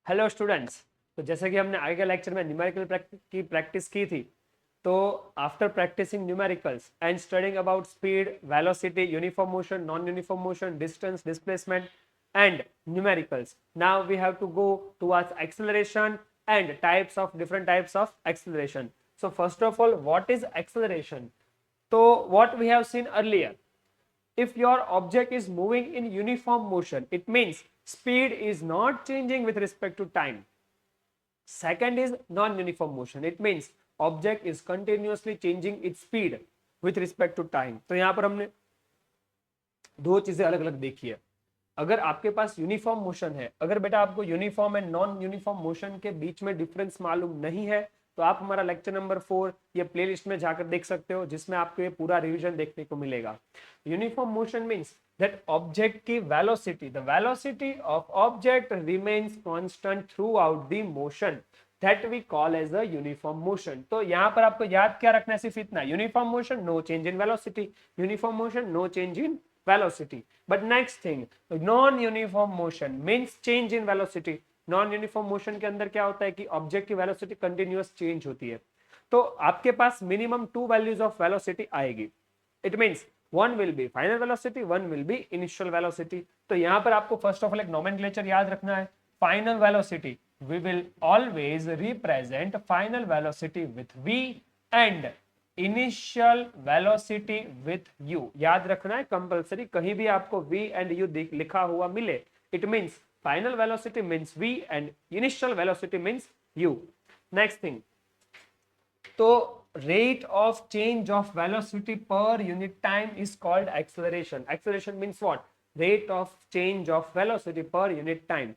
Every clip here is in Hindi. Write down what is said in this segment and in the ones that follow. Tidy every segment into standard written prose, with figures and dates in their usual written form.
Hello students. तो जैसे कि हमने आगे के लेक्चर में न्यूमेरिकल की प्रैक्टिस की थी, तो after practising numericals and studying about speed, velocity, uniform motion, non uniform motion, distance, displacement and numericals, now we have to go towards acceleration and different types of acceleration. So first of all, what is acceleration? So what we have seen earlier, if your object is moving in uniform motion, it means speed is not changing with respect to time. Second is non-uniform motion, it means object is continuously changing its speed with respect to time. तो यहाँ पर हमने दो चीजें अलग अलग देखी है. अगर आपके पास यूनिफॉर्म मोशन है, अगर बेटा आपको uniform and non uniform motion के बीच में डिफरेंस मालूम नहीं है, तो आप हमारा लेक्चर नंबर 4 ये प्लेलिस्ट में जाकर देख सकते हो, जिसमें आपको ये पूरा रिवीजन देखने को मिलेगा. Uniform motion means that object की velocity, the velocity of object remains constant throughout the motion, that we call as a uniform motion. तो यहाँ पर आपको याद क्या रखना है, सिर्फ इतना, uniform motion no change in velocity, uniform motion no change in velocity. But next thing, non-uniform motion means change in velocity. Non-uniform motion के अंदर क्या होता है कि ऑब्जेक्ट की वेलोसिटी कंटिन्यूअस चेंज होती है. तो आपके पास मिनिमम 2 वैल्यूज ऑफ वेलोसिटी आएगी. It means one will be final velocity, one will be initial velocity. तो यहां पर आपको फर्स्ट ऑफ ऑल एक नोमेनक्लेचर याद रखना है. Final velocity, we will always represent final velocity with v and initial velocity with u. याद रखना है कंपलसरी, कहीं भी आपको v एंड u लिखा हुआ मिले, it means final velocity means v and initial velocity means u. Next thing, तो rate of change of velocity per unit time is called acceleration. Acceleration means what? Rate of change of velocity per unit time.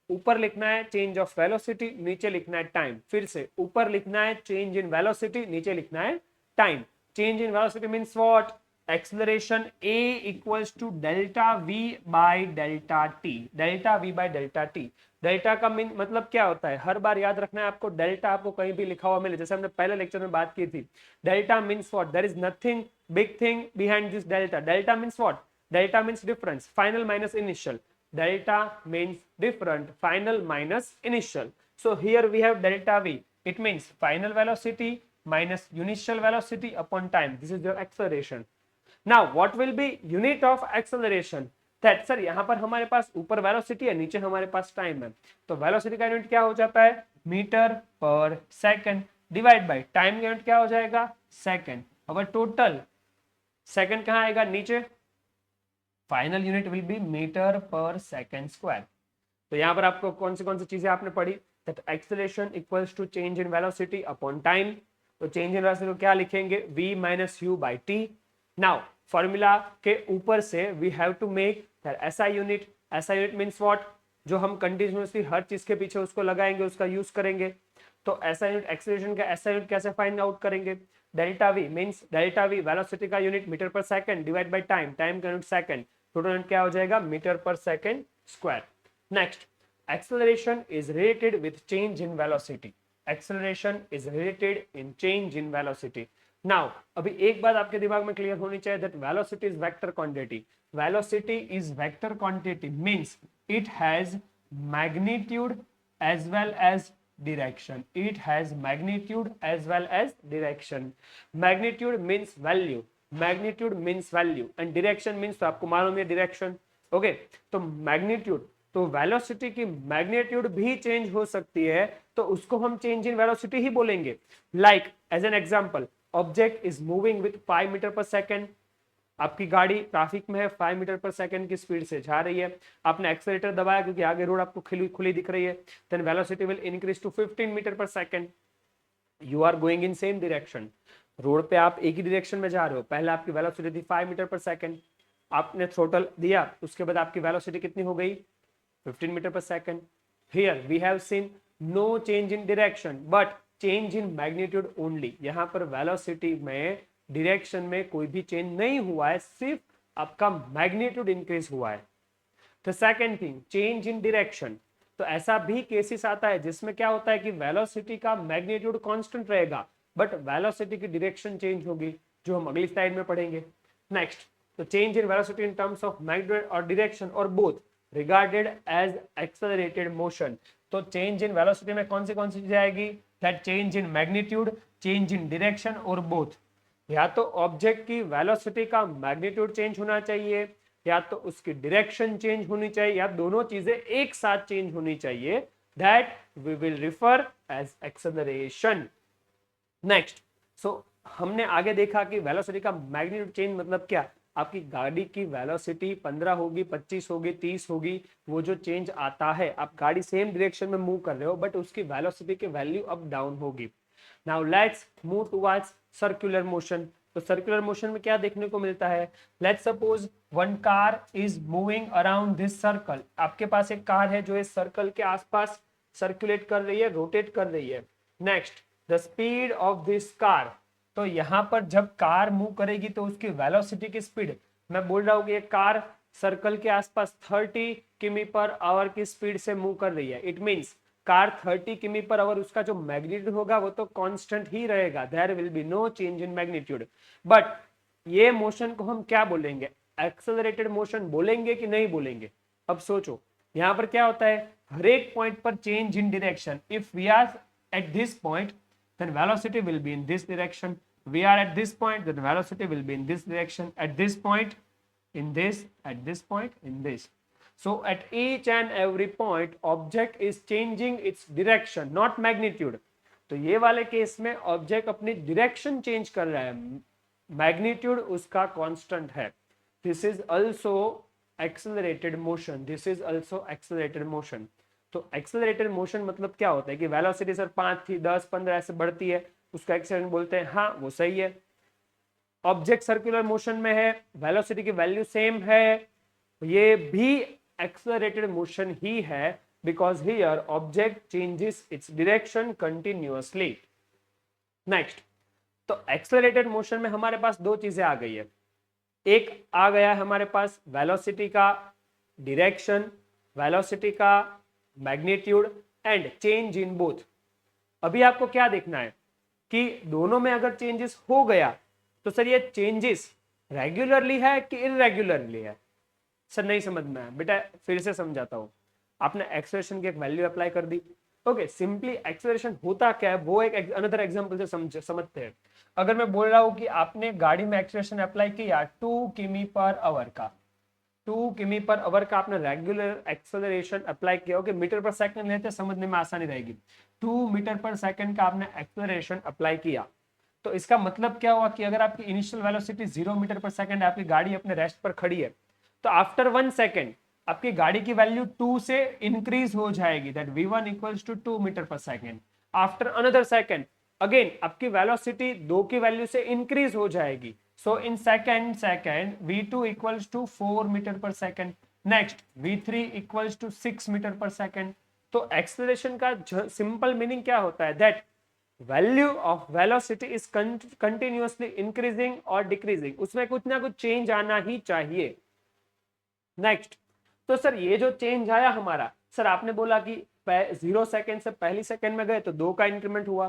ऊपर लिखना है चेंज ऑफ वेलोसिटी, नीचे लिखना है टाइम. फिर से ऊपर लिखना है चेंज इन वेलोसिटी, नीचे लिखना है time. Change in velocity means what? Acceleration a equals to delta v by delta t. Delta v by delta t. Delta का मीन मतलब क्या होता है, हर बार याद रखना है आपको. डेल्टा आपको कहीं भी लिखा हुआ मिले, जैसे हमने पहले लेक्चर में बात की थी, delta means what? There is nothing big thing behind this delta. Delta means what? Delta means difference, final minus initial. Delta means different, final minus initial. So here we have delta v. It means final velocity minus initial velocity upon time. This is your acceleration. Now what will be unit of acceleration? That sir, यहाँ पर हमारे पास ऊपर वेलोसिटी है, नीचे हमारे पास टाइम है. तो वेलोसिटी का यूनिट क्या हो जाता है? Metre per second divide by time का यूनिट क्या हो जाएगा? सेकंड. अब टोटल सेकंड कहाँ आएगा? नीचे. Final unit will be metre per second square. तो यहां पर आपको कौन सी चीजें आपने पढ़ी? That acceleration equals to change in velocity upon time. तो चेंज इन वेलोसिटी को क्या लिखेंगे? v minus u by t. Now formula के ऊपर से we have to make that SI unit. SI unit means what? जो हम कंटिन्यूअसली हर चीज के पीछे उसको लगाएंगे, उसका यूज करेंगे. तो एसआई यूनिट, एक्सेलरेशन का एसआई यूनिट कैसे फाइंड आउट करेंगे? Delta v means delta v velocity का unit metre per second divide by time, time का यूनिट सेकंड. टोटल यूनिट क्या हो जाएगा? Metre per second square. Next, acceleration is related with change in velocity. Acceleration is related in change in velocity. Now अभी एक बात आपके दिमाग में क्लियर होनी चाहिए, that velocity is vector quantity. Velocity is vector quantity means it has magnitude as well as direction. It has magnitude as well as direction. Magnitude means value, magnitude means value and direction means, तो आपको मालूम है direction. ओके, तो मैग्नीट्यूड, तो वेलोसिटी की मैग्नीट्यूड भी चेंज हो सकती है, तो उसको हम चेंज इन वेलोसिटी ही बोलेंगे. Like as an example, object is moving with 5 metre per second. आपकी गाड़ी ट्रैफिक में है, 5 मीटर पर सेकंड की स्पीड से जा रही है. आपने एक्सेलेरेटर दबाया क्योंकि आगे रोड आपको खुली दिख रही है. Then velocity will increase to 15 metre per second. You are going in same direction. Road पे आप एक ही डायरेक्शन में जा रहे हो. पहले आपकी वेलोसिटी थी 5 मीटर पर सेकंड, आपने थ्रोटल दिया, उसके बाद आपकी वेलोसिटी कितनी हो गई? 15 metre per second. Here we have seen no change in direction but change in magnitude only. यहां पर वेलोसिटी में डायरेक्शन में कोई भी चेंज नहीं हुआ है, सिर्फ आपका मैग्नीट्यूड इंक्रीज हुआ है. The second thing, change in direction. तो ऐसा भी केसेस आता है जिसमें क्या होता है कि वेलोसिटी का मैग्नीट्यूड कांस्टेंट रहेगा बट वेलोसिटी की डायरेक्शन चेंज होगी, जो हम अगली स्लाइड में पढ़ेंगे. नेक्स्ट, तो change in velocity in terms of magnitude और डायरेक्शन और both. Regarded as accelerated motion. तो चेंज इन वेलोसिटी में कौन सी चीजें आएगी? That change in magnitude, change in direction और बोथ। या तो ऑब्जेक्ट की वेलोसिटी का मैग्नीट्यूड चेंज होना चाहिए, या तो उसकी डायरेक्शन चेंज होनी चाहिए, या दोनों चीजें एक साथ चेंज होनी चाहिए। That we will refer as acceleration. Next, so हमने आगे देखा कि वेलोसिटी का मैग्नीट्यूड चेंज मतलब क्या? आपकी गाड़ी की वेलोसिटी 15 होगी, 25 होगी, 30 होगी, वो जो चेंज आता है, आप गाड़ी सेम डायरेक्शन में मूव कर रहे हो बट उसकी वेलोसिटी की वैल्यू अप डाउन होगी। Now let's move towards circular motion. तो सर्कुलर मोशन में क्या देखने को मिलता है? Let's suppose one car is moving around this circle. आपके पास एक कार है जो इस सर्कल के आसपास सर्कुलेट कर रही है, रोटेट कर रही है। Next, the speed of this car. तो यहां पर जब कार मूव करेगी तो उसकी वेलोसिटी की स्पीड, मैं बोल रहा हूं कि एक कार सर्कल के आसपास 30 किमी पर आवर की स्पीड से मूव कर रही है। इट मींस कार 30 किमी पर आवर, उसका जो मैग्नीट्यूड होगा वो तो कांस्टेंट ही रहेगा, there will be no change in magnitude. But ये मोशन को हम क्या बोलेंगे? एक्सेलरेटेड मोशन बोलेंगे कि नहीं बोलेंगे? अब सोचो, यहां पर क्या होता है, हर एक पॉइंट पर change in direction. If we are at this point then velocity will be in this direction. We are at this point, then velocity will be in this direction. At this point, in this, at this point, in this. So at each and every point, object is changing its direction, not magnitude. तो ये वाले केस में ऑब्जेक्ट अपनी डायरेक्शन चेंज कर रहा है, मैग्नीट्यूड उसका कांस्टेंट है। This is also accelerated motion, this is also accelerated motion. तो एक्सेलरेटेड मोशन मतलब क्या होता है कि वेलोसिटी सर 5 थी, 10, 15 ऐसे बढ़ती है, उसका एक्सेलरेशन बोलते हैं। हाँ, वो सही है। ऑब्जेक्ट सर्कुलर मोशन में है, वेलोसिटी की वैल्यू सेम है, ये भी एक्सेलरेटेड मोशन ही है, because here object changes its direction continuously. Next, तो एक्सेलरेटेड मोशन में हमारे पास दो चीजें आ गई है। एक आ गया है हमारे पास वेलोसिटी का डायरेक्शन, वेलोसिटी का magnitude and change in both. अभी आपको क्या देखना है कि दोनों में अगर चेंजेस हो गया तो सर ये चेंजेस रेगुलरली है कि इरेगुलरली है? सर नहीं समझ में आया बेटा, फिर से समझाता हूं। आपने एक्सेलरेशन की एक वैल्यू अप्लाई कर दी, ओके, सिंपली एक्सेलरेशन होता क्या है वो एक अनदर एग्जांपल से समझते हैं। अगर मैं बोल रहा हूं कि आपने गाड़ी में एक्सेलरेशन अप्लाई किया 2 किमी पर आवर का, 2 किमी पर आवर का आपने रेगुलर एक्सेलरेशन अप्लाई किया, ओके, मीटर पर सेकंड लेते समझने में आसानी रहेगी। 2 मीटर पर सेकंड का आपने एक्सेलरेशन अप्लाई किया, तो इसका मतलब क्या हुआ कि अगर आपकी initial velocity 0 metre per second है, आपकी गाड़ी अपने रेस्ट पर खड़ी है, तो आफ्टर 1 सेकंड आपकी गाड़ी की वैल्यू 2 से इंक्रीज हो जाएगी, that v1 equals to 2 metre per second. After another second again आपकी वेलोसिटी 2 की वैल्यू से इंक्रीज हो जाएगी, so in second v2 equals to 4 metre per second. Next v3 equals to 6 metre per second. तो एक्सेलरेशन का सिंपल मीनिंग क्या होता है? That value of velocity is continuously increasing और डिक्रीजिंग, उसमें कुछ ना कुछ चेंज आना ही चाहिए। नेक्स्ट, तो सर ये जो चेंज आया हमारा, सर आपने बोला कि 0 सेकंड से पहली सेकंड में गए तो 2 का इंक्रीमेंट हुआ,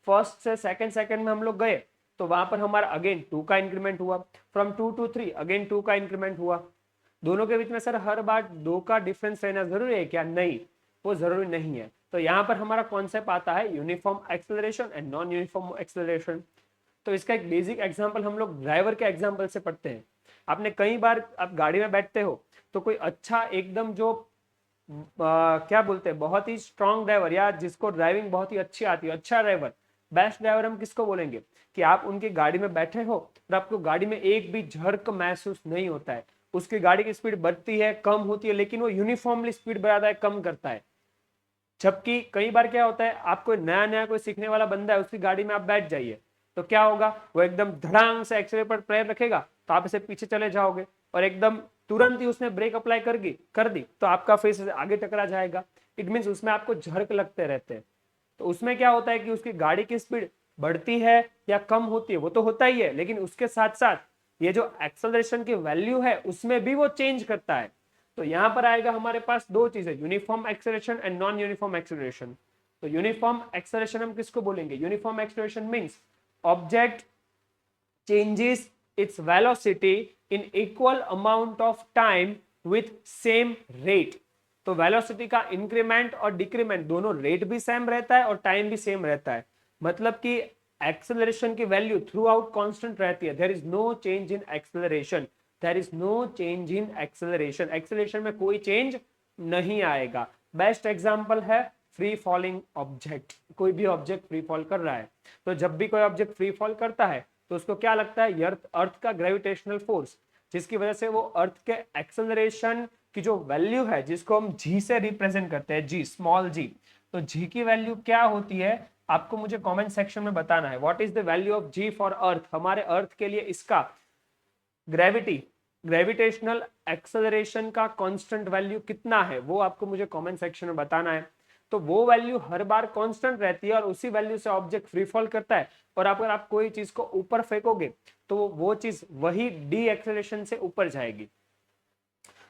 फर्स्ट से सेकंड सेकंड में हम लोग गए तो वहां पर हमारा अगेन 2 का इंक्रीमेंट हुआ, फ्रॉम 2 to 3 अगेन 2 का इंक्रीमेंट हुआ। दोनों के बीच में सर हर बार 2 का डिफरेंस रहना जरूरी है क्या? नहीं, वो जरूरी नहीं है। तो यहाँ पर हमारा कॉन्सेप्ट आता है uniform acceleration and non uniform acceleration. तो इसका एक बेसिक एग्जांपल हम लोग ड्राइवर के एग्जांपल से पढ़ते हैं। आपने कई बार आप गाड़ी में बैठते हो तो कोई अच्छा एकदम जो क्या बोलते हैं बहुत ही स्ट्रांग ड्राइवर, या जिसको ड्राइविंग बहुत ही अच्छी आती है, अच्छा ड्राइवर, बेस्ट ड्राइवर हम किसको बोलेंगे? कि आप उनकी गाड़ी में बैठे हो और आपको गाड़ी में एक भी झर्क महसूस नहीं होता है, उसकी गाड़ी की स्पीड बढ़ती है, कम होती है, लेकिन वो यूनिफॉर्मली स्पीड बढ़ाता है, कम करता है। जबकि कई बार क्या होता है, आपको नया नया कोई सीखने वाला बंदा है, उसकी गाड़ी में आप बैठ जाइए तो क्या होगा, वो एकदम धड़ांग से एक्सीलेटर पर पैर रखेगा तो आप इसे पीछे चले जाओगे, और एकदम तुरंत ही उसने ब्रेक अप्लाई कर दी तो आपका फेस आगे टकरा जाएगा। इट मीन्स उसमें आपको झड़क लगते रहते हैं। तो उसमें क्या होता है कि उसकी गाड़ी की स्पीड बढ़ती है या कम होती है, वो तो होता ही है, लेकिन उसके साथ साथ ये जो एक्सेलरेशन की वैल्यू है उसमें भी वो चेंज करता है। तो यहां पर आएगा हमारे पास दो चीजें, uniform acceleration and non uniform acceleration. तो यूनिफॉर्म एक्सेलरेशन हम किसको बोलेंगे? Uniform acceleration means object changes its velocity in equal amount of time with same rate. तो वेलोसिटी का इंक्रीमेंट और डिक्रीमेंट दोनों रेट भी सेम रहता है और टाइम भी सेम रहता है। मतलब कि एक्सेलरेशन की वैल्यू थ्रू आउट कॉन्स्टेंट रहती है। There is no change in acceleration, there is no change in acceleration. Acceleration में कोई चेंज नहीं आएगा। बेस्ट एग्जांपल है फ्री फॉलिंग ऑब्जेक्ट। कोई भी ऑब्जेक्ट फ्री फॉल कर रहा है, तो जब भी कोई ऑब्जेक्ट फ्री फॉल करता है तो उसको क्या लगता है, अर्थ का ग्रेविटेशनल फोर्स, जिसकी वजह से वो अर्थ के एक्सेलरेशन की जो वैल्यू है, जिसको हम जी से रिप्रेजेंट करते हैं, जी, स्मॉल जी, तो जी की वैल्यू क्या होती है आपको मुझे कमेंट सेक्शन में बताना है। What is the value of g for earth, हमारे अर्थ के लिए इसका ग्रेविटेशनल एक्सेलरेशन का कांस्टेंट वैल्यू कितना है, वो आपको मुझे कमेंट सेक्शन में बताना है। तो वो वैल्यू हर बार कांस्टेंट रहती है और उसी वैल्यू से ऑब्जेक्ट फ्री फॉल करता है। और अगर आप कोई चीज को ऊपर फेंकोगे तो वो चीज वही डी एक्सेलरेशन से ऊपर जाएगी।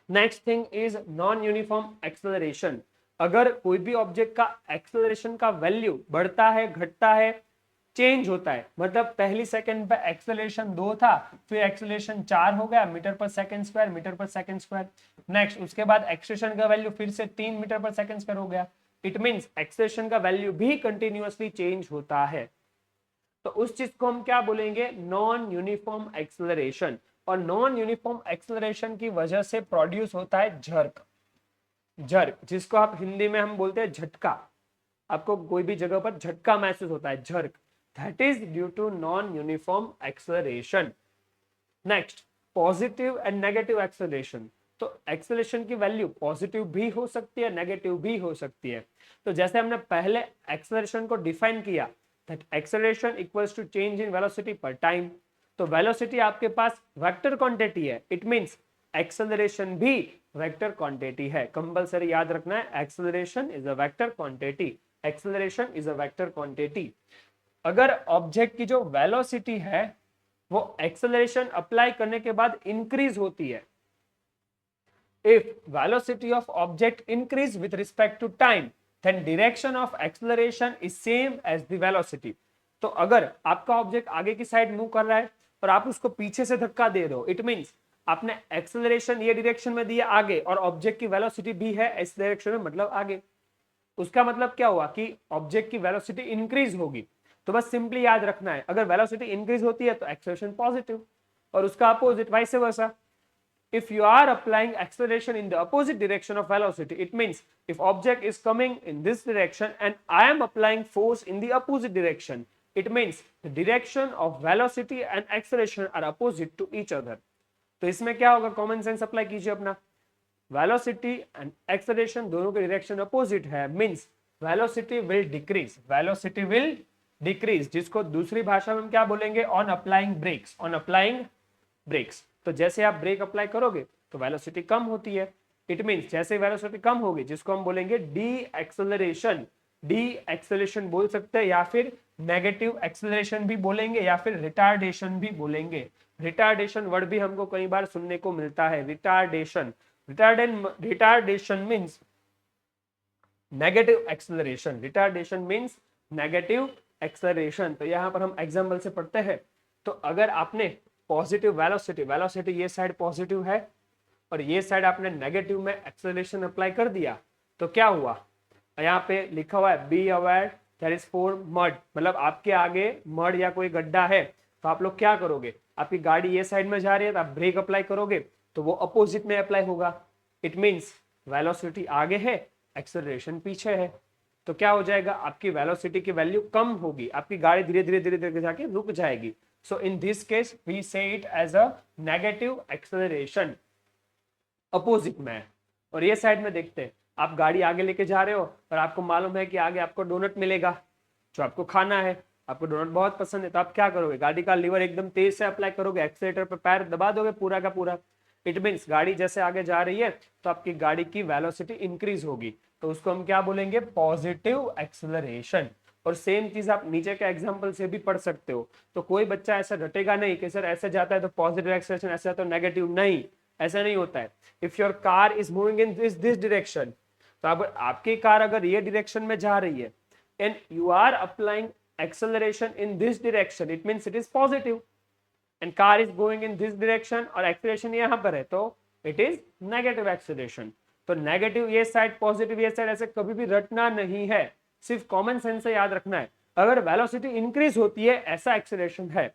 Next thing is non uniform acceleration. अगर कोई भी ऑब्जेक्ट का एक्सेलरेशन का वैल्यू बढ़ता है, घटता है, चेंज होता है, मतलब पहली सेकंड पे एक्सेलरेशन 2 था, फिर एक्सेलरेशन 4 हो गया metre per second square, metre per second square. Next उसके बाद एक्सेलरेशन का वैल्यू फिर से 3 मीटर पर सेकंड स्क्वायर हो गया। इट मींस एक्सेलरेशन का वैल्यू भी कंटिन्यूअसली चेंज होता है। तो उस चीज को हम क्या बोलेंगे, नॉन यूनिफॉर्म एक्सेलरेशन। और नॉन यूनिफॉर्म एक्सेलरेशन की वजह से प्रोड्यूस होता है झर्क। झर्क जिसको आप हिंदी में हम बोलते हैं झटका। आपको कोई भी जगह पर झटका महसूस होता है, jerk, that is due to non uniform acceleration. Next, positive and negative acceleration. तो एक्सेलरेशन की वैल्यू पॉजिटिव भी हो सकती है, नेगेटिव भी हो सकती है। तो जैसे हमने पहले एक्सेलरेशन को डिफाइन किया, that acceleration equals to change in velocity per time. तो वेलोसिटी आपके पास वेक्टर क्वांटिटी है, इट मींस एक्सेलरेशन भी वेक्टर क्वांटिटी है। कंपलसरी याद रखना है, acceleration is a vector quantity, acceleration is a vector quantity. अगर ऑब्जेक्ट की जो वेलोसिटी है वो एक्सेलरेशन अप्लाई करने के बाद इंक्रीज होती है, if velocity of object increase with respect to time, then direction of acceleration is same as the velocity। तो अगर आपका ऑब्जेक्ट आगे की साइड मूव कर रहा है और आप उसको पीछे से धक्का दे रहे हो, इट मींस आपने एक्सेलरेशन ये डायरेक्शन में दिया आगे और ऑब्जेक्ट की वेलोसिटी भी है इस डायरेक्शन में, मतलब आगे। उसका मतलब क्या हुआ कि ऑब्जेक्ट की वेलोसिटी इंक्रीज होगी। तो बस सिंपली याद रखना है, अगर वेलोसिटी इंक्रीज होती है तो एक्सेलरेशन पॉजिटिव और उसका opposite vice versa. If you are applying acceleration in the opposite direction of velocity, it means if object is coming in this direction and I am applying force in the opposite direction, it means the direction of velocity and acceleration are opposite to each other। तो इसमें क्या होगा, कॉमन सेंस अप्लाई कीजिए अपना। वेलोसिटी एंड एक्सेलरेशन दोनों के डायरेक्शन अपोजिट है, means velocity will decrease, velocity will decrease, जिसको दूसरी भाषा में हम क्या बोलेंगे, on applying brakes, on applying brakes. तो जैसे आप ब्रेक अप्लाई करोगे तो वेलोसिटी कम होती है। इट मींस जैसे वेलोसिटी कम होगी, जिसको हम बोलेंगे डी एक्सेलरेशन। डी एक्सेलरेशन बोल सकते हैं या फिर नेगेटिव एक्सेलरेशन भी बोलेंगे या फिर रिटार्डेशन भी बोलेंगे। रिटार्डेशन वर्ड भी हमको कई बार सुनने को मिलता है, retardation. Retardation means negative acceleration, retardation means negative acceleration. तो यहां पर हम एग्जांपल से पढ़ते हैं। तो अगर आपने पॉजिटिव वेलोसिटी, वेलोसिटी ये साइड पॉजिटिव है और ये साइड आपने नेगेटिव में एक्सेलरेशन अप्लाई कर दिया, तो क्या हुआ, यहाँ पे लिखा हुआ है be aware there is for mud, मतलब आपके आगे मड या कोई गड्ढा है, तो आप लोग क्या करोगे, आपकी गाड़ी ये साइड में जा रही है तो आप ब्रेक अप्लाई करोगे तो वो अपोजिट में अप्लाई होगा। इट मींस वेलोसिटी आगे है, एक्सेलरेशन पीछे है, तो क्या हो जाएगा, आपकी वेलोसिटी की वैल्यू कम होगी, आपकी गाड़ी धीरे धीरे धीरे धीरे जाके रुक जाएगी। So in this case we say it as a negative acceleration, opposite में। और ये साइड में देखते हैं, आप गाड़ी आगे लेके जा रहे हो और आपको मालूम है कि आगे आपको डोनट मिलेगा जो आपको खाना है, आपको डोनट बहुत पसंद है, तो आप क्या करोगे, गाड़ी का लीवर एकदम तेज से अप्लाई करोगे, एक्सीलेटर पर पैर दबा दोगे पूरा का पूरा। इट मींस गाड़ी जैसे आगे जा रही है तो आपकी गाड़ी की वेलोसिटी इंक्रीज होगी, तो उसको हम क्या बोलेंगे, पॉजिटिव एक्सेलरेशन। और सेम चीज आप नीचे के एग्जांपल से भी पढ़ सकते हो। तो कोई बच्चा ऐसा रटेगा नहीं कि सर ऐसे जाता है तो पॉजिटिव एक्सेलरेशन, ऐसा तो नेगेटिव, नहीं, ऐसा नहीं होता है। If your car is moving in this direction, तो अब आपकी कार अगर ये डायरेक्शन में जा रही है and you are applying acceleration in this direction, it means it is positive, and car is going in this direction और acceleration यहाँ पर है, तो इट इज नेगेटिव एक्सेलरेशन। तो नेगेटिव ये साइड, पॉजिटिव ये साइड, ऐसे कभी भी रटना नहीं है, सिर्फ कॉमन सेंस से याद रखना है। अगर वेलोसिटी इंक्रीज होती है ऐसा एक्सेलरेशन है,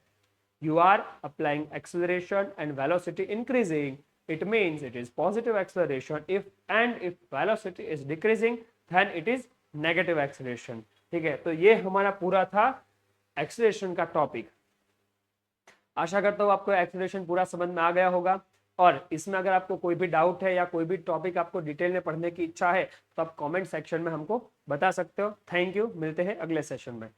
you are applying acceleration and velocity increasing, it means it is positive acceleration. If velocity is decreasing then it is negative acceleration। ठीक है, तो ये हमारा पूरा था एक्सेलरेशन का टॉपिक। आशा करता हूँ आपको एक्सेलरेशन पूरा समझ में आ गया होगा, और इसमें अगर आपको कोई भी डाउट है या कोई भी टॉपिक आपको डिटेल में पढ़ने की इच्छा है तो आप कमेंट सेक्शन में हमको बता सकते हो। थैंक यू, मिलते हैं अगले सेशन में।